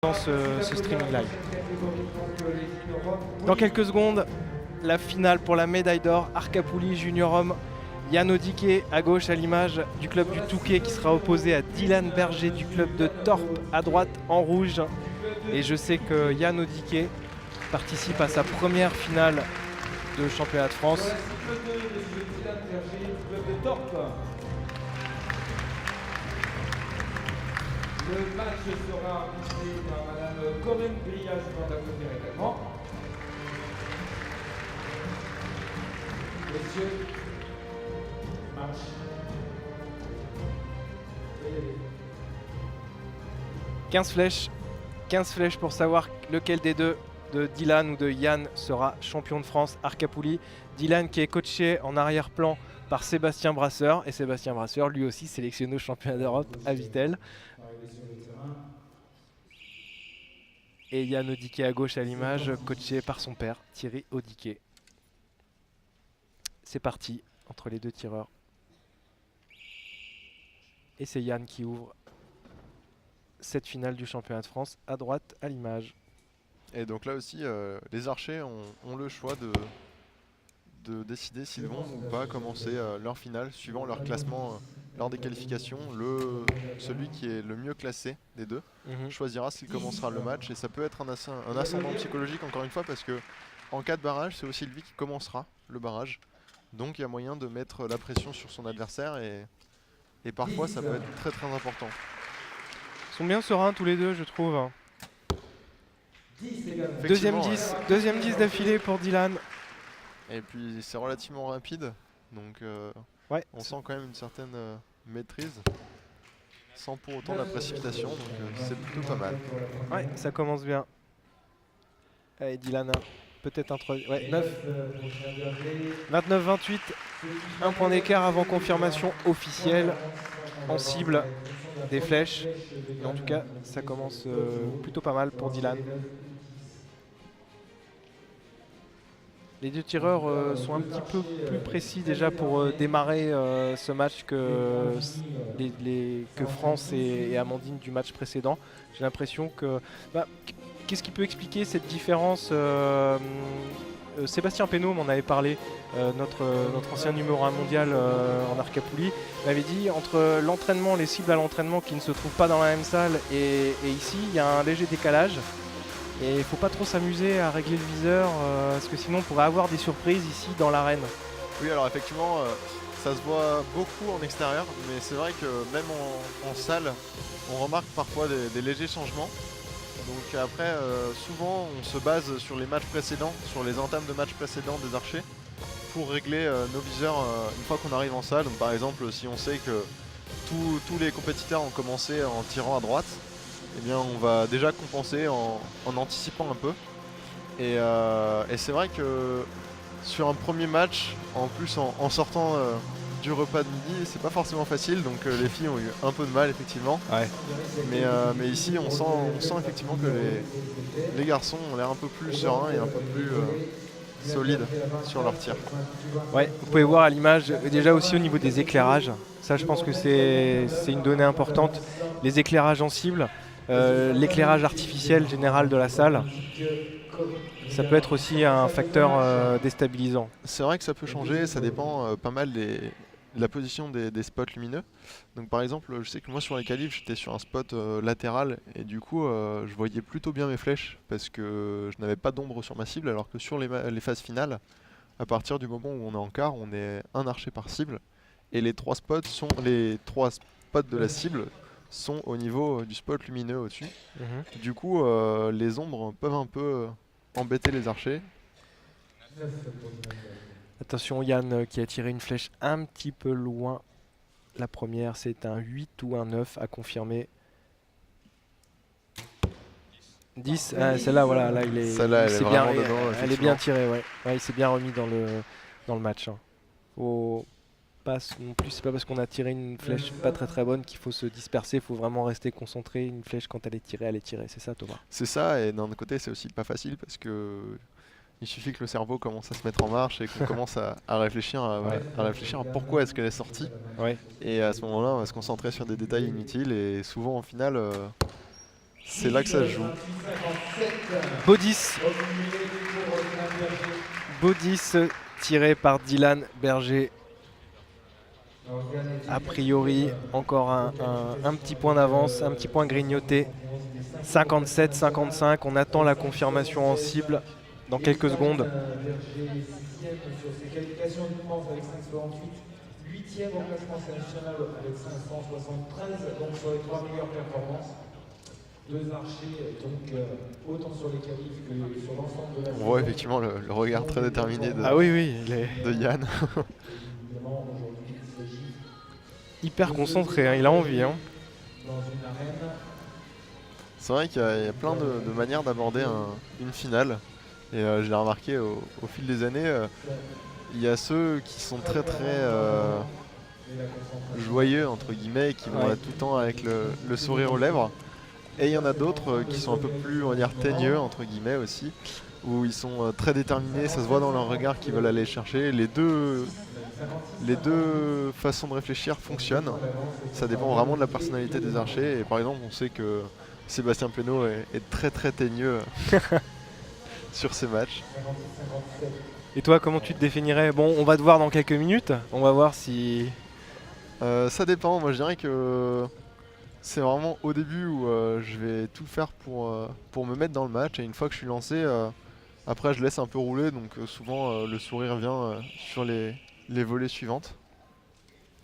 dans ce streaming live. Dans quelques secondes, la finale pour la médaille d'or, Arcapouli Junior Homme. Yann Odiké à gauche à l'image du club du Touquet qui sera opposé à Dylan Berger du club de Torp à droite en rouge. Et je sais que Yann Odiké participe à sa première finale de championnat de France. Le match sera arbitré par Madame Corinne Brias dans la côté également. Messieurs, match. 15 flèches pour savoir lequel des deux, de Dylan ou de Yann, sera champion de France Arcapouli. Dylan qui est coaché en arrière-plan par Sébastien Brasseur, et Sébastien Brasseur lui aussi sélectionné au championnat d'Europe à Vittel. Et Yann Odiké à gauche à l'image, coaché par son père Thierry Odiké. C'est parti entre les deux tireurs. Et c'est Yann qui ouvre cette finale du championnat de France à droite à l'image. Et donc là aussi, les archers ont le choix de décider s'ils vont ou pas commencer leur finale suivant leur classement lors des qualifications. Celui qui est le mieux classé des deux choisira s'il commencera le match, et ça peut être un ascendant psychologique encore une fois, parce que en cas de barrage, c'est aussi lui qui commencera le barrage. Donc il y a moyen de mettre la pression sur son adversaire, et parfois ça peut être très très important. Ils sont bien sereins tous les deux, je trouve. Deuxième 10 d'affilée pour Dylan. Et puis c'est relativement rapide, donc ouais, on sent quand même une certaine maîtrise, sans pour autant la précipitation, donc c'est plutôt pas mal. Ouais, ça commence bien. Allez, Dylan, peut-être un 3... Ouais, 29-28, un point d'écart avant confirmation officielle en cible des flèches. Mais en tout cas, ça commence plutôt pas mal pour Dylan. Les deux tireurs sont un petit peu plus précis déjà pour démarrer ce match que France et Amandine du match précédent. J'ai l'impression que... qu'est-ce qui peut expliquer cette différence Sébastien Pénaud m'en avait parlé, notre ancien numéro 1 mondial en Arcapouli. Il m'avait dit, entre l'entraînement, les cibles à l'entraînement qui ne se trouvent pas dans la même salle et ici, il y a un léger décalage. Et il ne faut pas trop s'amuser à régler le viseur, parce que sinon on pourrait avoir des surprises ici dans l'arène. Oui, alors effectivement, ça se voit beaucoup en extérieur, mais c'est vrai que même en salle, on remarque parfois des légers changements. Donc après, souvent on se base sur les matchs précédents, sur les entames de matchs précédents des archers, pour régler nos viseurs une fois qu'on arrive en salle. Donc par exemple, si on sait que tous les compétiteurs ont commencé en tirant à droite, eh bien on va déjà compenser en anticipant un peu. Et c'est vrai que sur un premier match, en plus en sortant du repas de midi, c'est pas forcément facile, donc les filles ont eu un peu de mal effectivement. Ouais. Mais ici on sent effectivement que les garçons ont l'air un peu plus sereins et un peu plus solides sur leur tir. Ouais, vous pouvez voir à l'image déjà aussi au niveau des éclairages. Ça, je pense que c'est une donnée importante. Les éclairages en cible, l'éclairage artificiel général de la salle, ça peut être aussi un facteur déstabilisant. C'est vrai que ça peut changer, ça dépend pas mal de la position des spots lumineux. Donc par exemple, je sais que moi sur les qualifs, j'étais sur un spot latéral, et du coup je voyais plutôt bien mes flèches parce que je n'avais pas d'ombre sur ma cible, alors que sur les phases finales, à partir du moment où on est en quart, on est un archer par cible, et les trois spots de la cible sont au niveau du spot lumineux au-dessus. Du coup les ombres peuvent un peu embêter les archers. Attention, Yann qui a tiré une flèche un petit peu loin. La première, c'est un 8 ou un 9 à confirmer. 10, celle-là, voilà, là, il est, celle-là, elle est bien, vraiment dedans, elle est bien tirée, ouais. Ouais, il s'est bien remis dans le match. Hein. En plus, c'est pas parce qu'on a tiré une flèche pas très bonne qu'il faut se disperser. Il faut vraiment rester concentré. Une flèche, quand elle est tirée, c'est ça, Thomas? C'est ça, et d'un autre côté, c'est aussi pas facile parce que il suffit que le cerveau commence à se mettre en marche et qu'on commence à réfléchir à pourquoi est-ce qu'elle est sortie. Ouais. Et à ce moment-là, on va se concentrer sur des détails inutiles, et souvent, au final, C'est là que ça se joue. Baudis. Baudis tiré par Dylan Berger. A priori, encore un petit point d'avance, un petit point grignoté. 57-55, on attend la confirmation en cible dans quelques secondes. Sur ses qualifications de France avec 5,68, 8e au classement national avec 573, donc sur les 3 meilleures performances. Deux archers, donc autant sur les qualifs que sur l'ensemble de la On voit effectivement le regard très déterminé de, Ah oui, oui, il est de Yann. Évidemment, aujourd'hui, il s'agit hyper concentré, hein, il a envie. Hein. dans une arène. C'est vrai qu'il y a plein de manières d'aborder une finale. Et je l'ai remarqué au fil des années, il y a ceux qui sont très joyeux entre guillemets, qui vont être tout le temps avec le sourire aux lèvres. Et il y en a d'autres qui sont un peu plus, on va dire, teigneux entre guillemets aussi, où ils sont très déterminés, ça se voit dans leur regard qu'ils veulent aller chercher. Les deux façons de réfléchir fonctionnent. Ça dépend vraiment de la personnalité des archers. Et par exemple, on sait que Sébastien Penaud est très teigneux sur ces matchs. Et toi, comment tu te définirais? Bon, on va te voir dans quelques minutes. On va voir si... Ça dépend. Moi, je dirais que c'est vraiment au début où je vais tout faire pour me mettre dans le match. Et une fois que je suis lancé, après, je laisse un peu rouler. Donc souvent, le sourire vient sur les volées suivantes.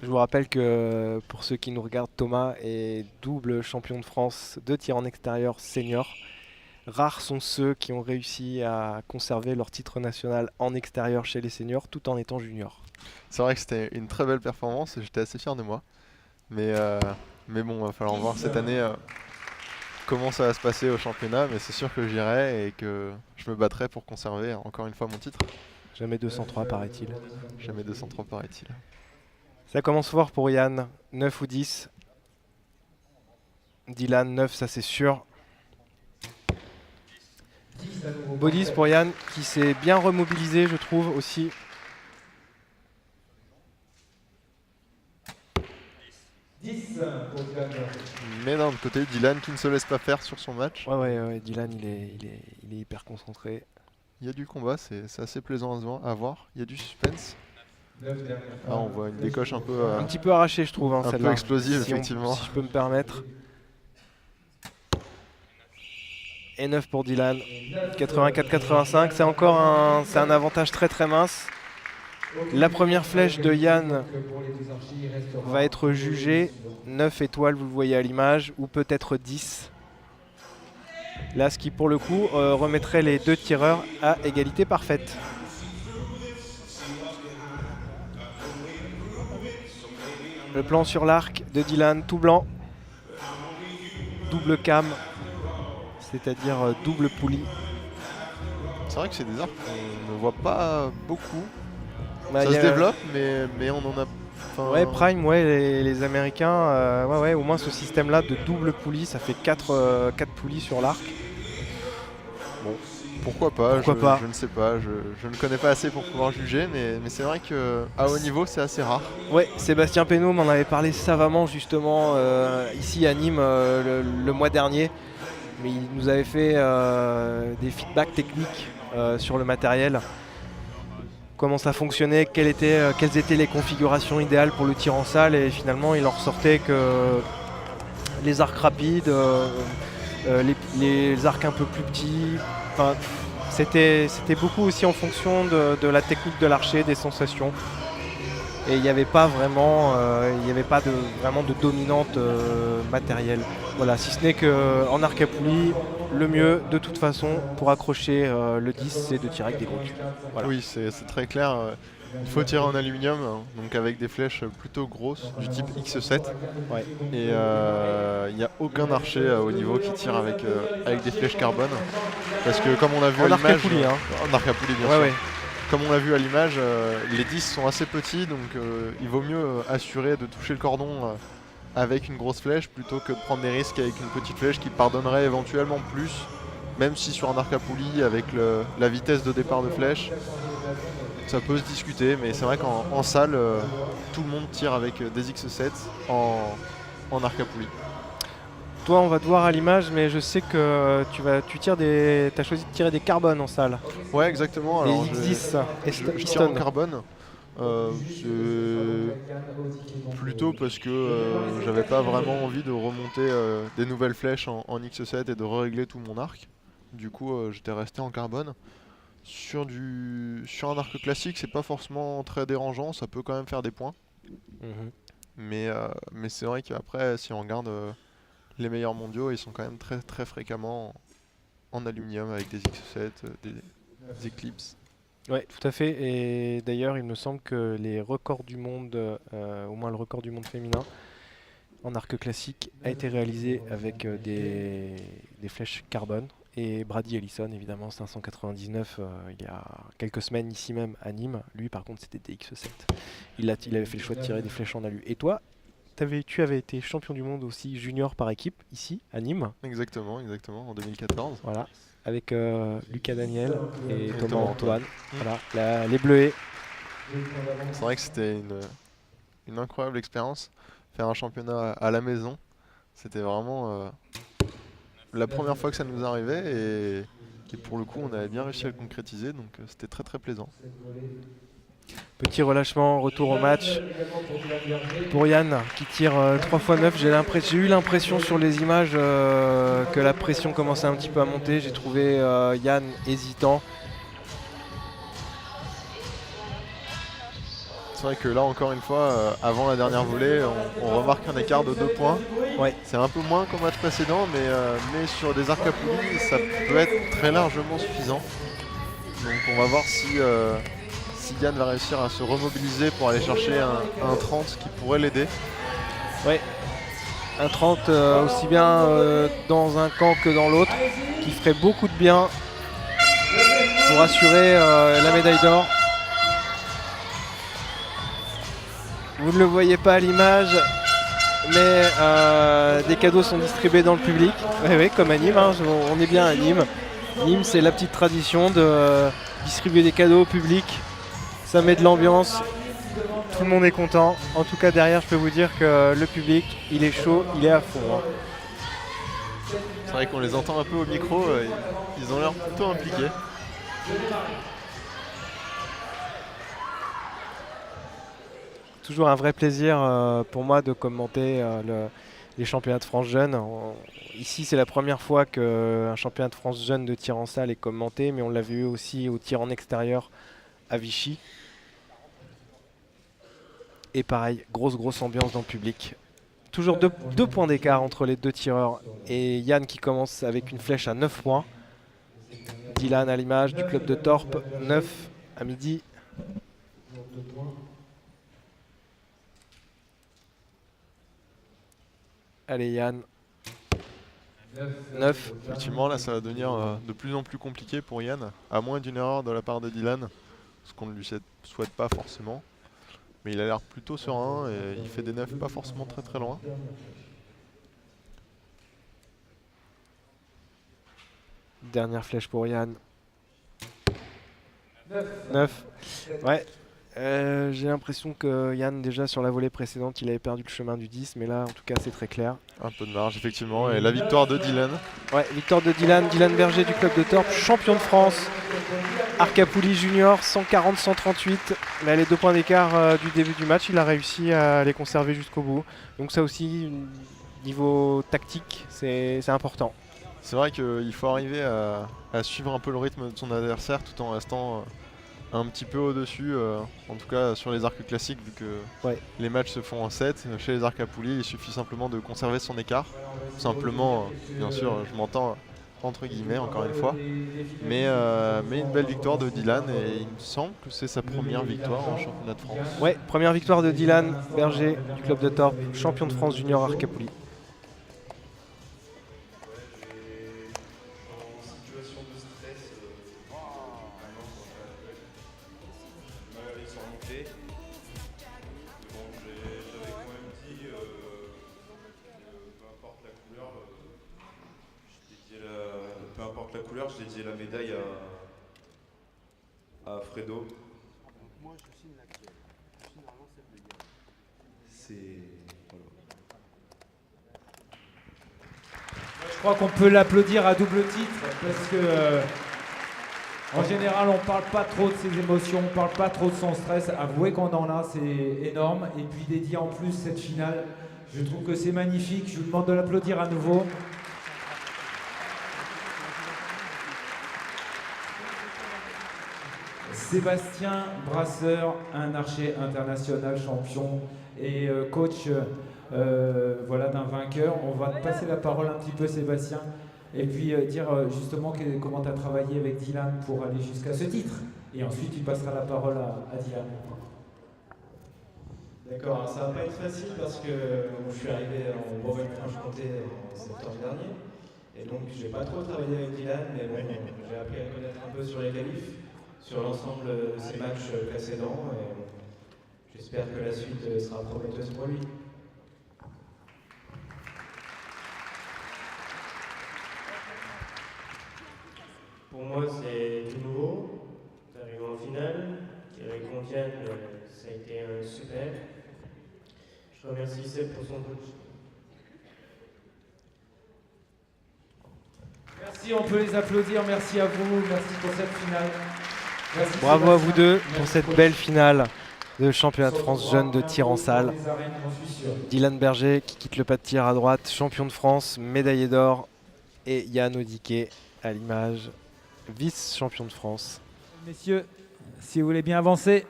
Je vous rappelle que pour ceux qui nous regardent, Thomas est double champion de France de tir en extérieur senior. Rares sont ceux qui ont réussi à conserver leur titre national en extérieur chez les seniors tout en étant junior. C'est vrai que c'était une très belle performance et j'étais assez fier de moi. Mais bon, il va falloir voir cette année comment ça va se passer au championnat. Mais c'est sûr que j'irai et que je me battrai pour conserver encore une fois mon titre. Jamais 203 paraît-il. Jamais 203 paraît-il. Ça commence fort pour Yann, 9 ou 10. Dylan, 9, ça c'est sûr. Baudis pour Yann, qui s'est bien remobilisé, je trouve, aussi. Mais d'un autre côté, Dylan qui ne se laisse pas faire sur son match. Ouais, Dylan, il est hyper concentré. Il y a du combat, c'est assez plaisant à voir. Il y a du suspense. Ah, on voit une décoche un peu... un petit peu arrachée, je trouve, hein, un celle-là. peu explosive, effectivement. Si je peux me permettre. Et 9 pour Dylan. 84-85, c'est encore un avantage très mince. La première flèche de Yann va être jugée. 9 étoiles, vous le voyez à l'image, ou peut-être 10. Là, ce qui pour le coup remettrait les deux tireurs à égalité parfaite. Le plan sur l'arc de Dylan, tout blanc. Double cam, c'est-à-dire double poulie. C'est vrai que c'est des arcs qu'on ne voit pas beaucoup. Bah, ça se développe, mais on en a... Ouais, Prime, ouais, les Américains, ouais, au moins ce système-là de double poulie, ça fait 4 poulies sur l'arc. Bon, pourquoi pas, je ne sais pas, je ne connais pas assez pour pouvoir juger, mais c'est vrai qu'à haut niveau, c'est assez rare. Ouais, Sébastien Penaud m'en avait parlé savamment justement ici à Nîmes le mois dernier. Mais il nous avait fait des feedbacks techniques sur le matériel. Comment ça fonctionnait, quelles étaient les configurations idéales pour le tir en salle, et finalement il en ressortait que les arcs rapides, les arcs un peu plus petits, c'était beaucoup aussi en fonction de la technique de l'archer, des sensations. Et il n'y avait pas vraiment, vraiment de dominante matérielle. Voilà, si ce n'est qu'en arc à poulie, le mieux de toute façon pour accrocher le 10, c'est de tirer avec des gros. Voilà. Oui, c'est très clair. Il faut tirer en aluminium, donc avec des flèches plutôt grosses, du type X7. Ouais. Et il n'y a aucun archer au niveau qui tire avec des flèches carbone. Parce que comme on a vu à l'image... En arc à poulie, hein. En arc à poulie, bien sûr. Ouais. Comme on l'a vu à l'image, les 10 sont assez petits, donc il vaut mieux assurer de toucher le cordon avec une grosse flèche plutôt que de prendre des risques avec une petite flèche qui pardonnerait éventuellement plus, même si sur un arc à poulie, avec la vitesse de départ de flèche, ça peut se discuter, mais c'est vrai qu'en salle, tout le monde tire avec des X7 en arc à poulie. Toi, on va te voir à l'image, mais je sais que t'as choisi de tirer des carbones en salle. Ouais, exactement. Des Alors, X10 je tire en piston. carbone. C'est plutôt parce que j'avais pas vraiment envie de remonter des nouvelles flèches en X7 et de régler tout mon arc. Du coup, j'étais resté en carbone. Sur un arc classique, c'est pas forcément très dérangeant, ça peut quand même faire des points. Mhm. Mais c'est vrai qu'après, si on regarde les meilleurs mondiaux, ils sont quand même très très fréquemment en aluminium avec des X7, des Eclipse. Ouais, tout à fait. Et d'ailleurs, il me semble que les records du monde, au moins le record du monde féminin, en arc classique, a été réalisé avec des flèches carbone. Et Brady Ellison, évidemment, 599, il y a quelques semaines ici même à Nîmes. Lui, par contre, c'était des X7. Il avait fait le choix de tirer des flèches en alu. Et toi, tu avais été champion du monde aussi junior par équipe, ici, à Nîmes. Exactement, en 2014. Voilà. Avec Lucas Daniel et Et Thomas Thomas Antoine. Antoine. Voilà, les Bleuets. C'est vrai que c'était une incroyable expérience. Faire un championnat à la maison, c'était vraiment la première fois que ça nous arrivait et pour le coup on avait bien réussi à le concrétiser, donc c'était très très plaisant. Petit relâchement, retour au match pour Yann qui tire 3 x 9. J'ai eu l'impression sur les images que la pression commençait un petit peu à monter. J'ai trouvé Yann hésitant. C'est vrai que là encore une fois, avant la dernière volée, on remarque un écart de 2 points. Ouais. C'est un peu moins qu'au match précédent, mais sur des arcs à poulies, ça peut être très largement suffisant. Donc on va voir si Yann va réussir à se remobiliser pour aller chercher un 30 qui pourrait l'aider. Ouais. Un 30 aussi bien dans un camp que dans l'autre, qui ferait beaucoup de bien pour assurer la médaille d'or. Vous ne le voyez pas à l'image, mais des cadeaux sont distribués dans le public. Oui, comme à Nîmes, hein, on est bien à Nîmes. Nîmes, c'est la petite tradition de distribuer des cadeaux au public. Ça met de l'ambiance, tout le monde est content. En tout cas, derrière, je peux vous dire que le public, il est chaud, il est à fond. Hein. C'est vrai qu'on les entend un peu au micro, ils ont l'air plutôt impliqués. Toujours un vrai plaisir pour moi de commenter les championnats de France jeunes. Ici, c'est la première fois qu'un championnat de France jeune de tir en salle est commenté, mais on l'a vu aussi au tir en extérieur à Vichy. Et pareil, grosse ambiance dans le public. Toujours deux points d'écart entre les deux tireurs. Et Yann qui commence avec une flèche à 9 points. Dylan à l'image du club de Torp, 9 à midi. Allez Yann. 9. Effectivement, là ça va devenir de plus en plus compliqué pour Yann, à moins d'une erreur de la part de Dylan, ce qu'on ne lui souhaite pas forcément. Mais il a l'air plutôt serein et il fait des 9 pas forcément très très loin. Dernière flèche pour Yann. 9. Ouais. J'ai l'impression que Yann, déjà sur la volée précédente, il avait perdu le chemin du 10, mais là en tout cas c'est très clair. Un peu de marge effectivement, et la victoire de Dylan. Ouais, victoire de Dylan Berger du club de Torp, champion de France. Arc à poulies junior, 140-138. Mais les 2 points d'écart du début du match, il a réussi à les conserver jusqu'au bout. Donc ça aussi, niveau tactique, c'est important. C'est vrai qu'il faut arriver à suivre un peu le rythme de son adversaire tout en restant un petit peu au-dessus, en tout cas sur les arcs classiques, vu que les matchs se font en 7. Chez les arcs à poulies, il suffit simplement de conserver son écart. Simplement, bien sûr, je m'entends entre guillemets, encore une fois. Mais une belle victoire de Dylan, et il me semble que c'est sa première victoire en championnat de France. Ouais, première victoire de Dylan Berger du club de Torp, champion de France junior arc à poulies. J'ai dédié la médaille à Fredo. Moi je signe laquelle? Je signe normalement celle de Yann. C'est. Voilà. crois qu'on peut l'applaudir à double titre parce que en général on parle pas trop de ses émotions, on parle pas trop de son stress. Avouez qu'on en a, c'est énorme. Et puis dédié en plus cette finale, je trouve que c'est magnifique. Je vous demande de l'applaudir à nouveau. Sébastien Brasseur, un archer international champion et coach voilà, d'un vainqueur. On va te passer la parole un petit peu, Sébastien, et puis dire justement comment tu as travaillé avec Dylan pour aller jusqu'à ce titre. Et ensuite, tu passeras la parole à Dylan. D'accord, alors ça va pas être facile parce que je suis arrivé en Bourgogne-Franche-Comté en septembre dernier. Et donc, j'ai pas trop travaillé avec Dylan, mais bon, j'ai appris à connaître un peu sur les qualifs, sur l'ensemble de ses matchs précédents. Et j'espère que la suite sera prometteuse pour lui. Pour moi, c'est tout nouveau. D'arriver en finale, Thierry Contienne, ça a été un super. Je remercie Seb pour son coach. Merci, on peut les applaudir. Merci à vous, merci pour cette finale. Merci Bravo à vous Sébastien. deux Merci pour cette coach. belle finale de championnat de France jeune de tir en salle. Les arènes, j'en suis sûr. Dylan Berger qui quitte le pas de tir à droite, champion de France, médaillé d'or. Et Yann Odiké à l'image, vice-champion de France. Messieurs, si vous voulez bien avancer.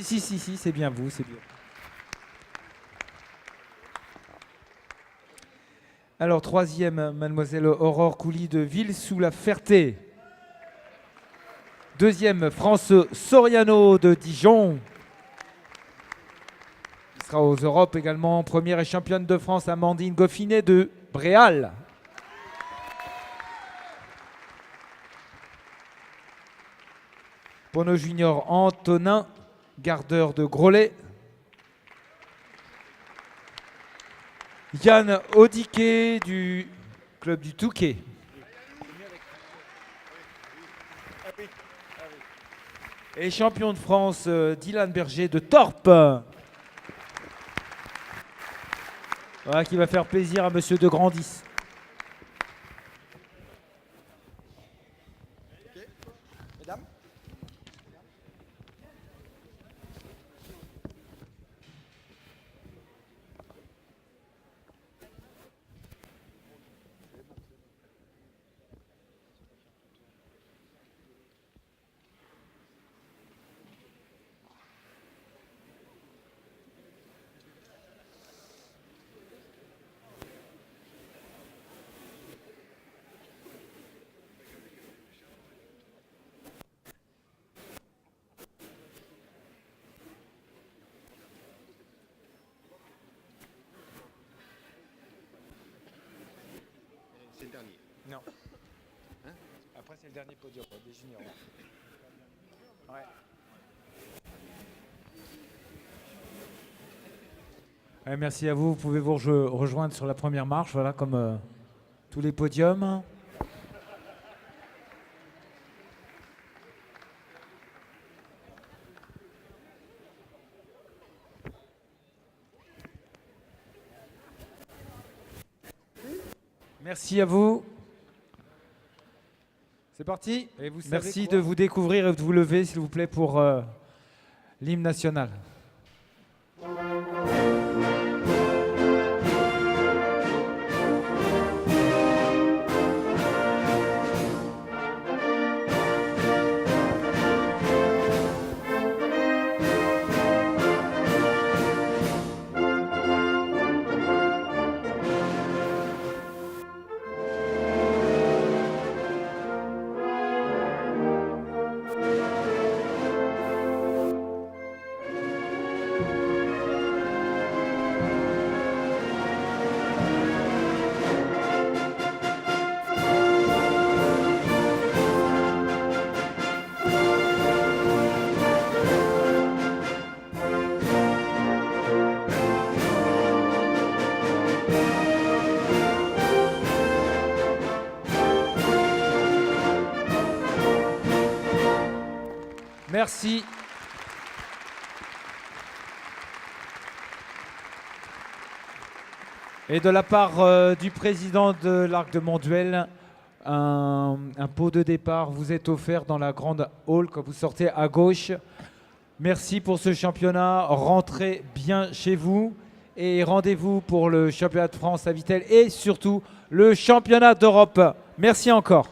Si, c'est bien vous, c'est bien. Alors, troisième, mademoiselle Aurore Coulis de Ville-sous-la-Ferté. Deuxième, France Soriano de Dijon. Qui sera aux Europes également. Première et championne de France, Amandine Goffinet de Bréal. Pour nos juniors, Antonin, gardeur de Groslay. Yann Odiké du club du Touquet. Et champion de France, Dylan Berger de Torp. Voilà, qui va faire plaisir à monsieur de Grandis. C'est le dernier. Non. Hein? Après, c'est le dernier podium des juniors. Ouais. Ouais, merci à vous. Vous pouvez vous rejoindre sur la première marche, voilà, comme tous les podiums. Merci à vous. C'est parti. Et vous savez Merci quoi de vous découvrir et de vous lever, s'il vous plaît, pour l'hymne national. Merci. Et de la part du président de l'Arc de Monduel, un pot de départ vous est offert dans la grande hall quand vous sortez à gauche. Merci pour ce championnat. Rentrez bien chez vous et rendez-vous pour le championnat de France à Vittel et surtout le championnat d'Europe. Merci encore.